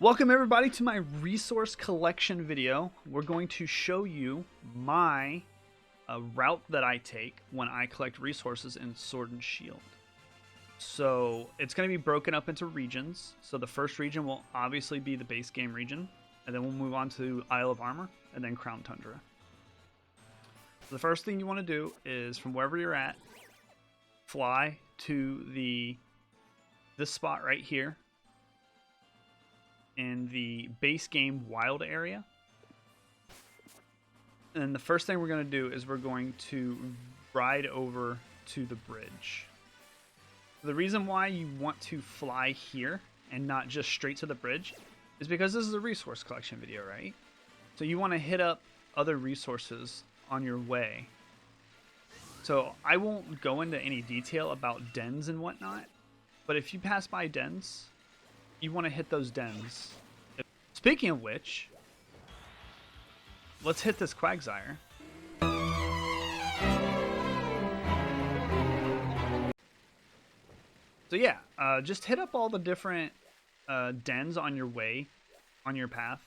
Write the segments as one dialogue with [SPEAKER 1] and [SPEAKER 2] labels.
[SPEAKER 1] Welcome everybody to my resource collection video. We're going to show you my route that I take when I collect resources in Sword and Shield. So it's going to be broken up into regions. So the first region will obviously be the base game region, and then we'll move on to Isle of Armor and then Crown Tundra. So the first thing you want to do is from wherever you're at, fly to this spot right here in the base game wild area. And the first thing we're going to do is we're going to ride over to the bridge. The reason why you want to fly here and not just straight to the bridge is because this is a resource collection video, right? So you want to hit up other resources on your way. So I won't go into any detail about dens and whatnot, but if you pass by dens, you want to hit those dens. Speaking of which, let's hit this Quagsire. So yeah, just hit up all the different dens on your way, on your path,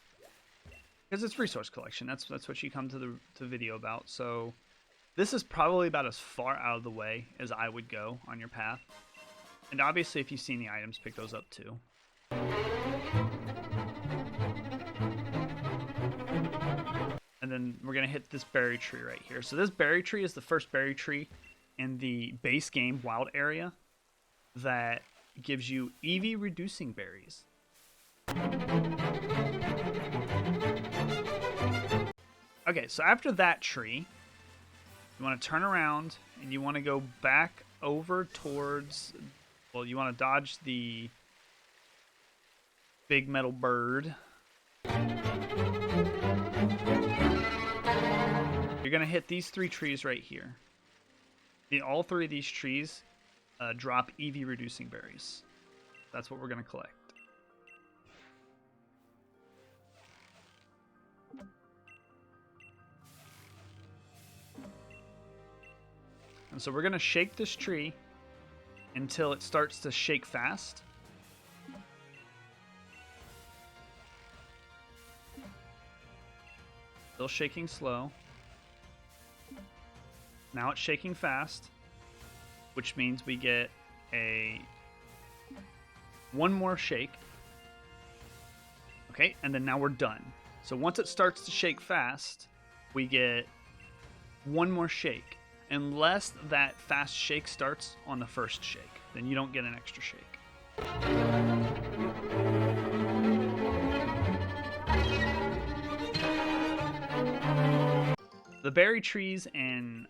[SPEAKER 1] because it's resource collection. That's what you come to the video about. So this is probably about as far out of the way as I would go on your path. And obviously, if you've seen the items, pick those up too. And then we're going to hit this berry tree right here. So this berry tree is the first berry tree in the base game wild area that gives you EV reducing berries. Okay, so after that tree, you want to turn around and you want to go back over towards, well, you want to dodge the big metal bird. You're going to hit these three trees right here. All three of these trees drop EV reducing berries. That's what we're going to collect. And so we're going to shake this tree until it starts to shake fast. Still shaking slow. Now it's shaking fast, which means we get one more shake. Okay, and then now we're done. So once it starts to shake fast, we get one more shake. Unless that fast shake starts on the first shake, then you don't get an extra shake. The berry trees in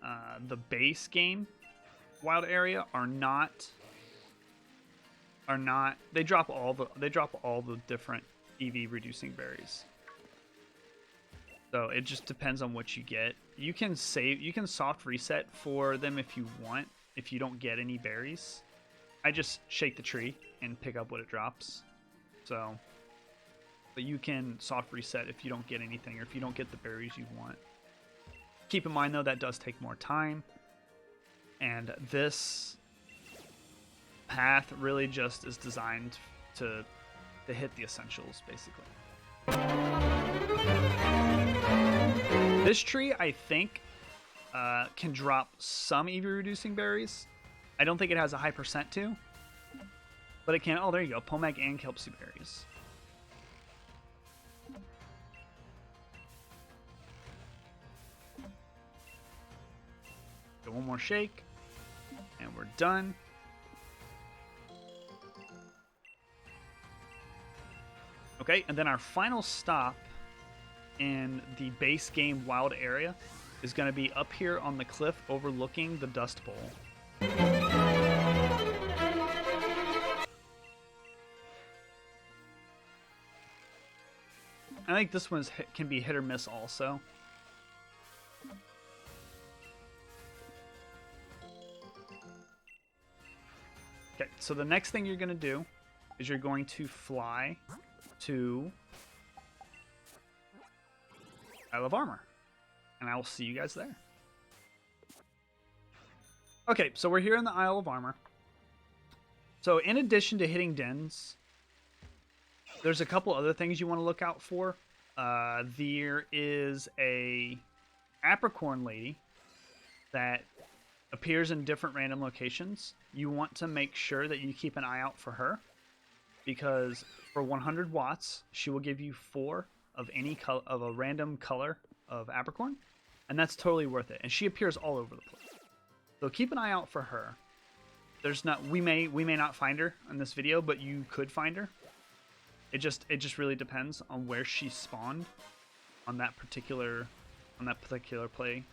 [SPEAKER 1] the base game wild area are not. They drop all the different EV reducing berries. So it just depends on what you get. You can soft reset for them if you want, if you don't get any berries. I just shake the tree and pick up what it drops. So, but you can soft reset if you don't get anything or if you don't get the berries you want. Keep in mind though, that does take more time. And this path really just is designed to hit the essentials, basically. This tree, I think, can drop some EV reducing berries. I don't think it has a high percent to, but it can. Oh, there you go. Pomeg and Kelpsy berries. One more shake, and we're done. Okay, and then our final stop in the base game wild area is going to be up here on the cliff overlooking the Dust Bowl. I think this one can be hit or miss also. Okay, so the next thing you're going to do is you're going to fly to Isle of Armor, and I will see you guys there. Okay, so we're here in the Isle of Armor. So in addition to hitting dens, There's a couple other things you want to look out for. There is a Apricorn lady that appears in different random locations. You want to make sure that you keep an eye out for her, because for 100 watts, she will give you 4 of any of a random color of Apricorn, and that's totally worth it. And she appears all over the place, so keep an eye out for her. We may not find her in this video, but you could find her. It just really depends on where she spawned on that particular play.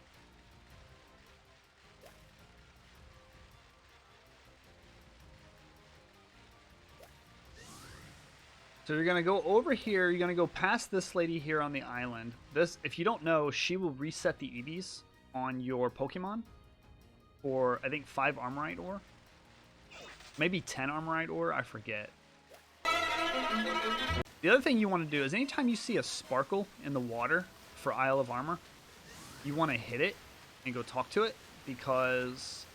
[SPEAKER 1] So you're gonna go over here. You're gonna go past this lady here on the island. This, if you don't know, she will reset the EVs on your Pokemon for, I think, 5 Armorite ore, maybe 10 Armorite ore. I forget. The other thing you want to do is anytime you see a sparkle in the water for Isle of Armor, you want to hit it and go talk to it, because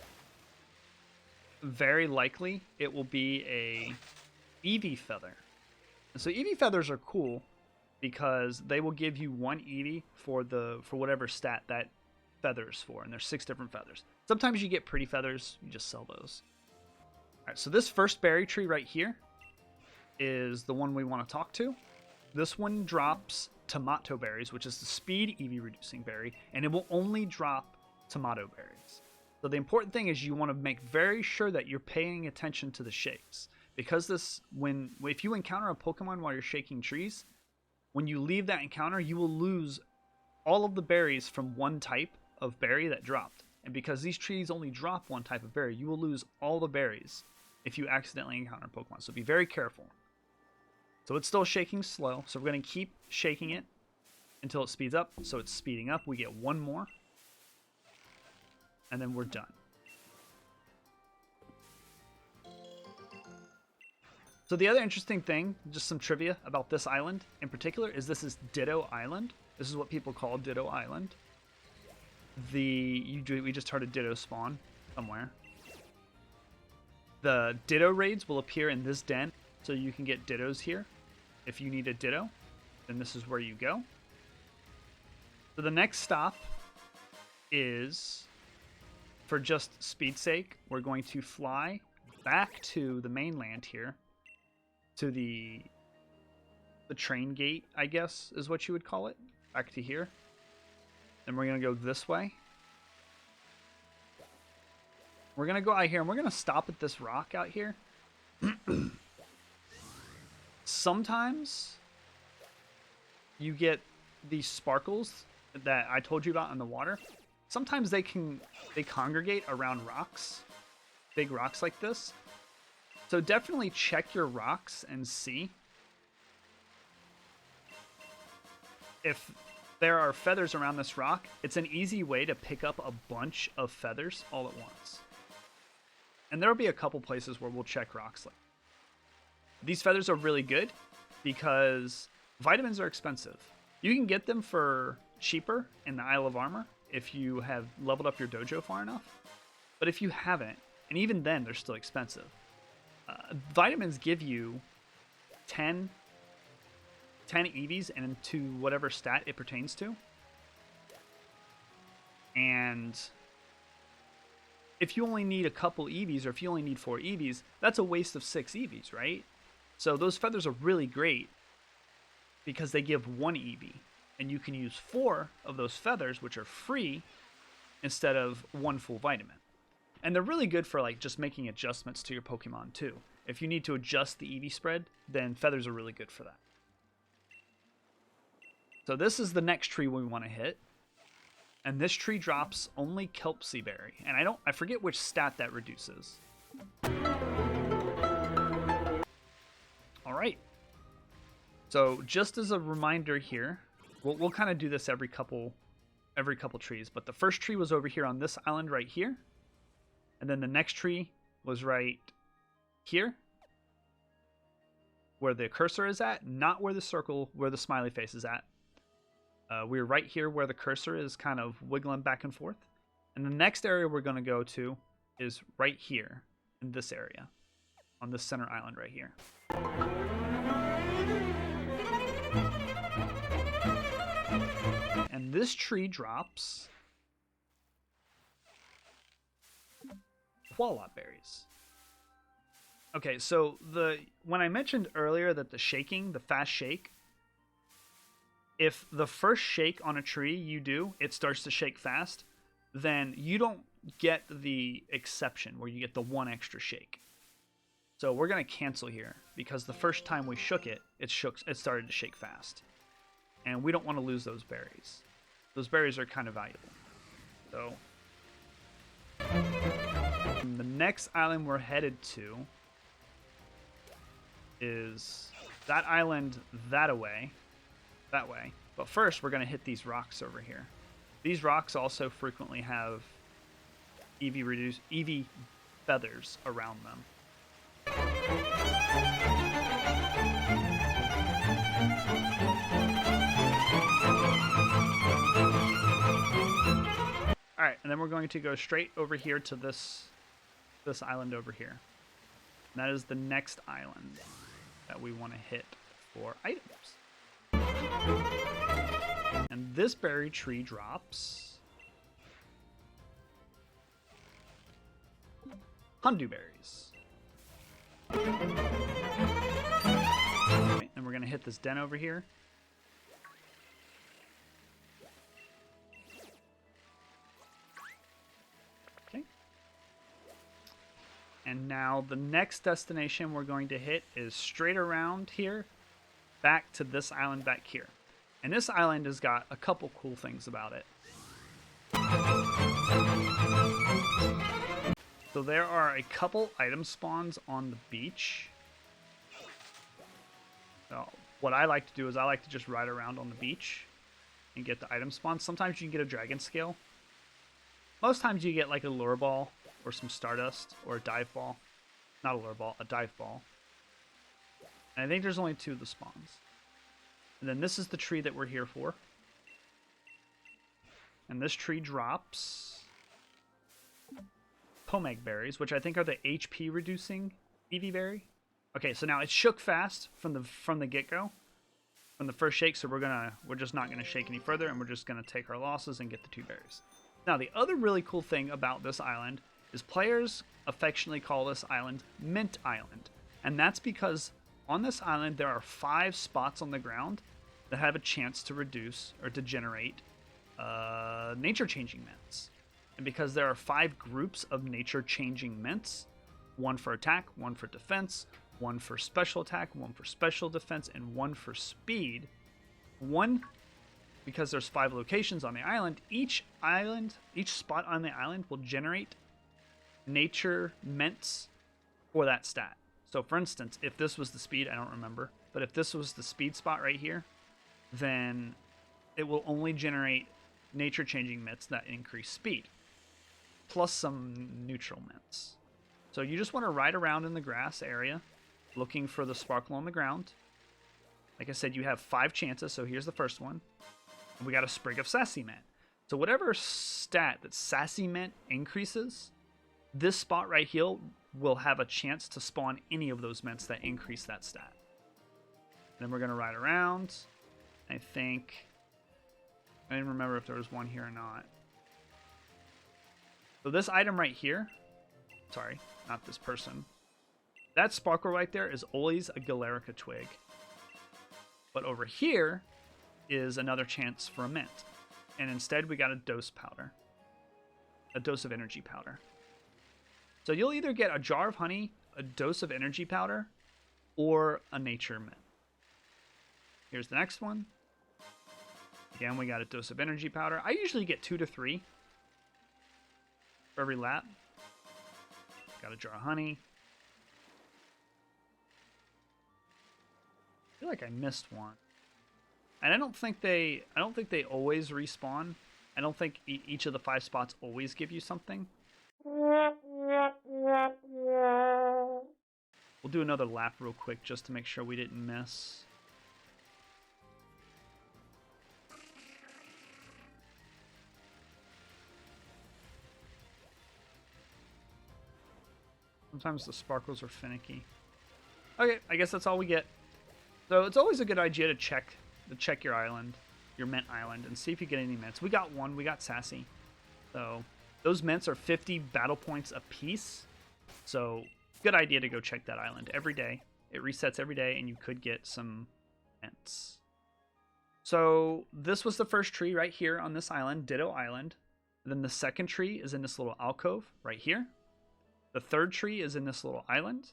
[SPEAKER 1] very likely it will be a Eevee feather. And so Eevee feathers are cool because they will give you 1 Eevee for whatever stat that feather is for, and there's 6 different feathers. Sometimes you get pretty feathers, you just sell those. All right, so this first berry tree right here is the one we want to talk to. This one drops Tamato berries, which is the speed EV reducing berry, and it will only drop Tamato berries. So the important thing is you want to make very sure that you're paying attention to the shakes, because if you encounter a Pokemon while you're shaking trees, when you leave that encounter, you will lose all of the berries from one type of berry that dropped. And because these trees only drop one type of berry, you will lose all the berries if you accidentally encounter a Pokemon. So be very careful. So it's still shaking slow, so we're going to keep shaking it until it speeds up. So it's speeding up. We get 1 more, and then we're done. So the other interesting thing, just some trivia about this island in particular, is this is Ditto Island. This is what people call Ditto Island. We just heard a Ditto spawn somewhere. The Ditto raids will appear in this den, so you can get Dittos here. If you need a Ditto, then this is where you go. So the next stop is, for just speed's sake, we're going to fly back to the mainland here, to the train gate, I guess is what you would call it, back to here. Then we're going to go this way. We're going to go out here, and we're going to stop at this rock out here. Sometimes you get these sparkles that I told you about in the water. Sometimes they congregate around rocks, big rocks like this. So definitely check your rocks and see if there are feathers around this rock. It's an easy way to pick up a bunch of feathers all at once. And there will be a couple places where we'll check rocks. These feathers are really good because vitamins are expensive. You can get them for cheaper in the Isle of Armor if you have leveled up your dojo far enough. But if you haven't, and even then they're still expensive, vitamins give you 10 EVs and to whatever stat it pertains to. And if you only need a couple EVs, or if you only need 4 EVs, that's a waste of 6 EVs, right? So those feathers are really great because they give 1 EV, and you can use 4 of those feathers, which are free, instead of 1 full vitamin. And they're really good for like just making adjustments to your Pokemon too. If you need to adjust the EV spread, then feathers are really good for that. So this is the next tree we want to hit. And this tree drops only Kelpsy berry. And I forget which stat that reduces. All right. So just as a reminder here, we'll kind of do this every couple trees. But the first tree was over here on this island right here. And then the next tree was right here, where the cursor is at, not where the circle, where the smiley face is at. We're right here where the cursor is kind of wiggling back and forth. And the next area we're going to go to is right here in this area, on this center island right here. this tree drops Qualot berries. Okay, so when I mentioned earlier that the fast shake, if the first shake on a tree you do, it starts to shake fast, then you don't get the exception where you get the one extra shake. So we're going to cancel here because the first time we shook it, it started to shake fast. And we don't want to lose those berries. Those berries are kind of valuable. So the next island we're headed to is that island that way. But first we're going to hit these rocks over here. These rocks also frequently have EV feathers around them. Alright, and then we're going to go straight over here to this island over here. And that is the next island that we want to hit for items. And this berry tree drops Hondew berries. Okay, and we're going to hit this den over here. Okay. And now the next destination we're going to hit is straight around here, back to this island back here. And this island has got a couple cool things about it. So there are a couple item spawns on the beach. So what I like to do is I like to just ride around on the beach and get the item spawns. Sometimes you can get a dragon scale. Most times you get like a lure ball or some stardust or a dive ball. Not a lure ball, a dive ball. And I think there's only 2 of the spawns. And then this is the tree that we're here for. And this tree drops Pomeg berries, which I think are the HP reducing EV berry. Okay, so now it shook fast from the get-go, from the first shake, so we're just not gonna shake any further, and we're just gonna take our losses and get the 2 berries. Now the other really cool thing about this island is players affectionately call this island Mint Island. And that's because on this island there are 5 spots on the ground that have a chance to reduce or to generate nature changing mints. And because there are 5 groups of nature changing mints, 1 for attack, 1 for defense, 1 for special attack, 1 for special defense, and 1 for speed. Because there's 5 locations on the island, each spot on the island will generate nature mints for that stat. So for instance, if this was the speed, I don't remember, but if this was the speed spot right here, then it will only generate nature changing mints that increase speed, plus some neutral mints. So you just want to ride around in the grass area looking for the sparkle on the ground. Like I said, you have 5 chances, so here's the first one. And we got a sprig of sassy mint. So whatever stat that sassy mint increases, this spot right here will have a chance to spawn any of those mints that increase that stat. And then we're going to ride around. I didn't remember if there was one here or not. So this item right here, sorry, not this person. That sparkle right there is always a Galerica twig. But over here is another chance for a mint. And instead we got a dose powder. A dose of energy powder. So you'll either get a jar of honey, a dose of energy powder, or a nature mint. Here's the next one. Again, we got a dose of energy powder. I usually get 2 to 3 for every lap. Got a jar of honey. I feel like I missed one. And I don't think they always respawn. I don't think each of the 5 spots always give you something. We'll do another lap real quick just to make sure we didn't miss. Sometimes the sparkles are finicky. Okay, I guess that's all we get. So it's always a good idea to check your island. your mint island and see if you get any mints. We got one. We got Sassy. So those mints are 50 battle points a piece. So good idea to go check that island every day. It resets every day, and you could get some mints. So this was the first tree right here on this island, Ditto Island. And then the second tree is in this little alcove right here. The third tree is in this little island.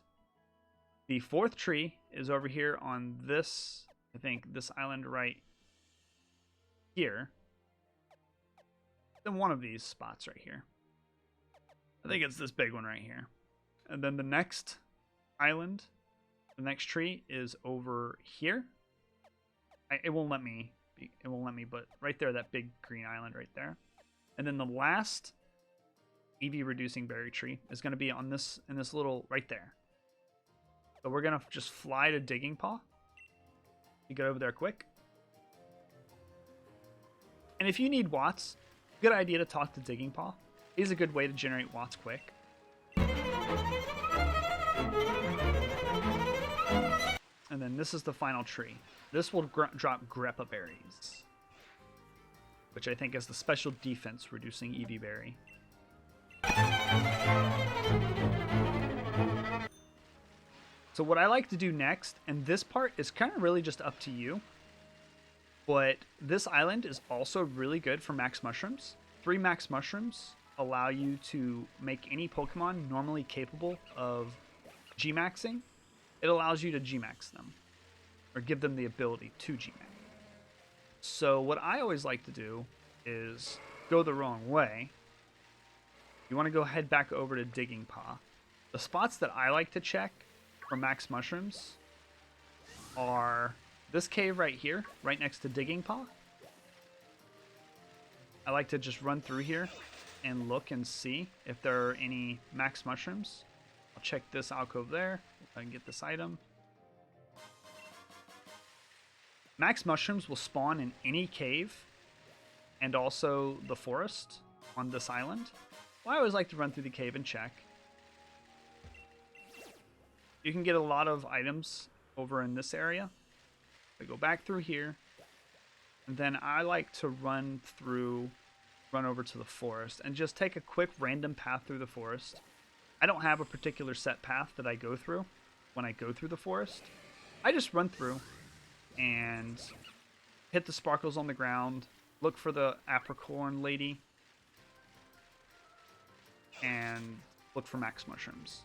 [SPEAKER 1] The fourth tree is over here on this, I think, this island right here. In one of these spots right here. I think it's this big one right here. And then the next island, the next tree is over here. It won't let me, but right there, that big green island right there. And then the last EV reducing berry tree is going to be on this, in this little, right there. So we're going to just fly to Digging Paw. You get over there quick. And if you need watts, good idea to talk to Digging Paw. He's a good way to generate watts quick. And then this is the final tree. This will drop Grepa berries, which I think is the special defense reducing EV berry. So what I like to do next, and this part is kind of really just up to you, but this island is also really good for max mushrooms. 3 max mushrooms allow you to make any Pokemon normally capable of G-maxing. It allows you to G-max them, or give them the ability to G-max. So what I always like to do is go the wrong way. You want to go head back over to Digging Paw. The spots that I like to check for max mushrooms are this cave right here, right next to Digging Paw. I like to just run through here and look and see if there are any max mushrooms. I'll check this alcove there if I can get this item. Max mushrooms will spawn in any cave and also the forest on this island. Well, I always like to run through the cave and check. You can get a lot of items over in this area. I go back through here, and then I like to run over to the forest and just take a quick random path through the forest. I don't have a particular set path that I go through when I go through the forest. I just run through and hit the sparkles on the ground, look for the Apricorn lady, and look for max mushrooms.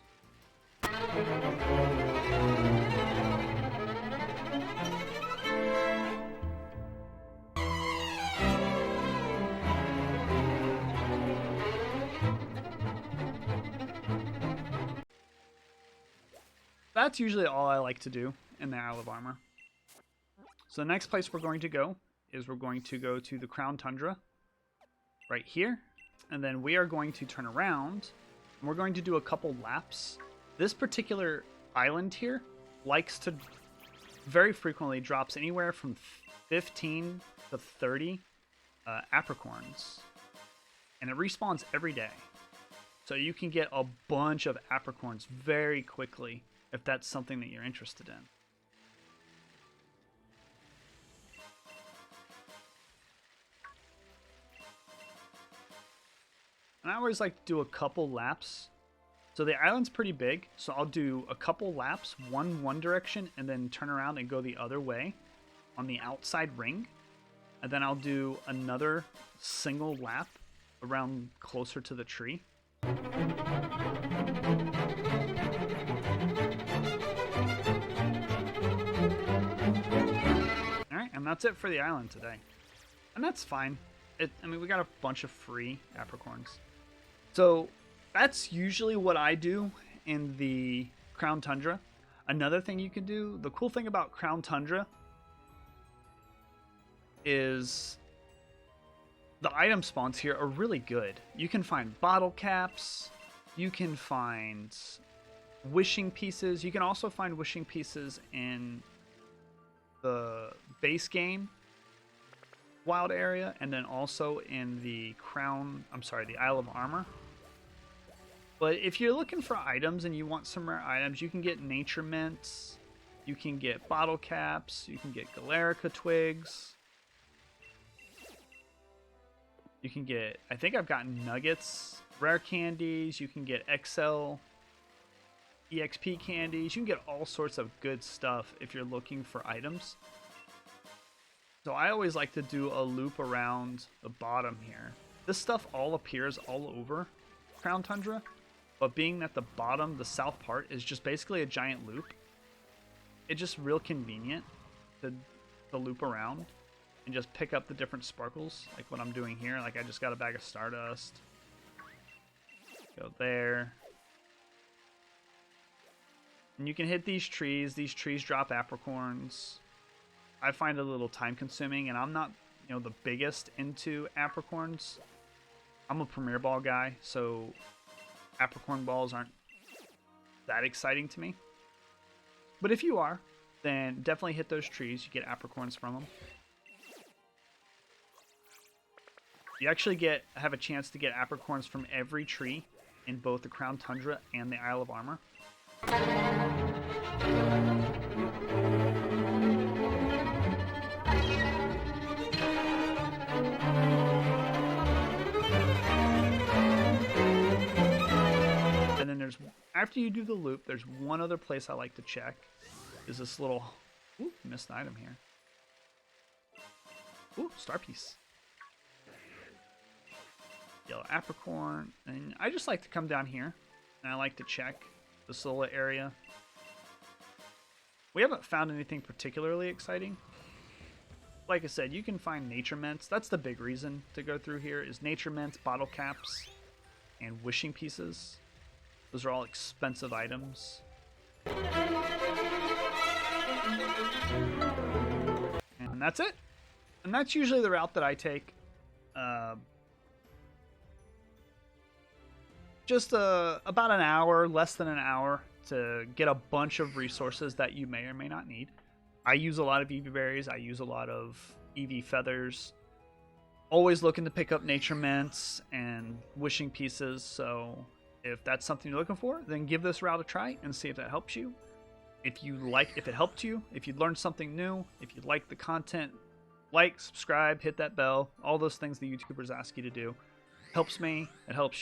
[SPEAKER 1] That's usually all I like to do in the Isle of Armor. So the next place we're going to go is we're going to go to the Crown Tundra right here. And then we are going to turn around and we're going to do a couple laps. This particular island here likes to very frequently drops anywhere from 15 to 30 Apricorns. And it respawns every day. So you can get a bunch of Apricorns very quickly if that's something that you're interested in. And I always like to do a couple laps. So the island's pretty big, so I'll do a couple laps, one direction, and then turn around and go the other way on the outside ring. And then I'll do another single lap around closer to the tree. Alright, and that's it for the island today. And that's fine. I mean, we got a bunch of free Apricorns. So that's usually what I do in the Crown Tundra. Another thing you can do, the cool thing about Crown Tundra is the item spawns here are really good. You can find bottle caps, you can find wishing pieces. You can also find wishing pieces in the base game wild area, and then also in the the Isle of Armor. But if you're looking for items and you want some rare items, you can get nature mints, you can get bottle caps, you can get Galarica twigs. You can get, I think I've gotten nuggets, rare candies. You can get XL, EXP candies. You can get all sorts of good stuff if you're looking for items. So I always like to do a loop around the bottom here. This stuff all appears all over Crown Tundra, but being that the bottom, the south part, is just basically a giant loop, it's just real convenient to loop around and just pick up the different sparkles, like what I'm doing here. Like I just got a bag of Stardust. Go there. And you can hit these trees. These trees drop Apricorns. I find it a little time consuming, and I'm not, you know, the biggest into Apricorns. I'm a Premier Ball guy, so Apricorn balls aren't that exciting to me. But if you are, then definitely hit those trees. You get Apricorns from them. You actually have a chance to get Apricorns from every tree in both the Crown Tundra and the Isle of Armor. And then after you do the loop, there's one other place I like to check. Is this little, ooh, missed an item here. Ooh, star piece. Yellow Apricorn. And I just like to come down here and I like to check this little area. We haven't found anything particularly exciting. Like I said, you can find nature mints. That's the big reason to go through here, is nature mints, bottle caps, and wishing pieces. Those are all expensive items. And that's it. And that's usually the route that I take. Just about an hour, less than an hour, to get a bunch of resources that you may or may not need. I use a lot of Eevee berries. I use a lot of Eevee feathers. Always looking to pick up nature mints and wishing pieces. So if that's something you're looking for, then give this route a try and see if that helps you. If it helped you, if you learned something new, if you like the content, like, subscribe, hit that bell, all those things the YouTubers ask you to do. Helps me, it helps